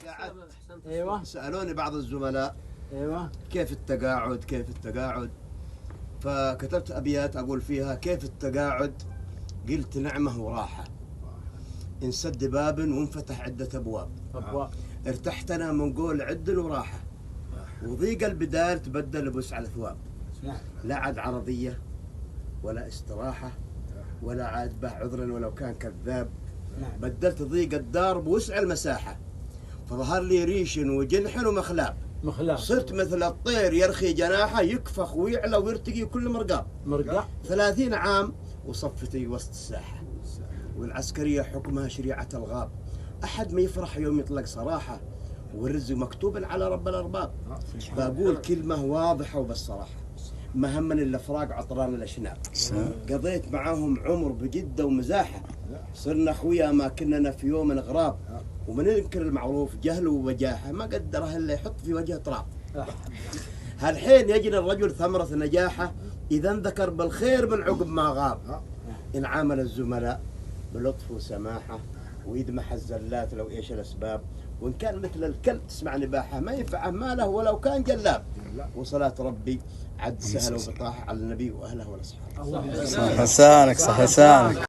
قعدت ايوه سألوني بعض الزملاء ايوه كيف التقاعد كيف التقاعد، فكتبت أبيات أقول فيها كيف التقاعد، قلت نعمة وراحة، انسد باب وانفتح عدة أبواب، ارتحتنا من قول عد وراحة، وضيق البدال تبدل بوسع الثواب، لا عاد عرضية ولا استراحة ولا عاد به عذرا ولو كان كذاب، بدلت ضيق الدار بوسع المساحة، فظهر لي ريش وجنح ومخلاب، صرت مثل الطير يرخي جناحه، يكفخ ويعلى ويرتقي كل مرقاب 30 عام وصفتي وسط الساحة، والعسكرية حكمها شريعة الغاب، أحد ما يفرح يوم يطلق صراحة، والرزق مكتوب على رب الأرباب، بقول كلمة واضحة وبالصراحة، ما همني إلا فراق عطران الأشناب، قضيت معاهم عمر بجدة ومزاحة، صرنا أخويا ما كنا في يوم غراب، ومن ينكر المعروف جهل وبجاحة، ما قدره إلا يحط في وجه تراب. هالحين يجد الرجل ثمرة نجاحه إذا انذكر بالخير من عقب ما غاب، إن عامل الزملاء بلطف وسماحة، ويدمح الزلات لو إيش الأسباب، وإن كان مثل الكلب تسمع نباحة ما ينفعه ماله ولو كان جلاب، وصلاة ربي عد سهل وبطاحة على النبي وأهله والأصحاب. صح لسانك صح لسانك.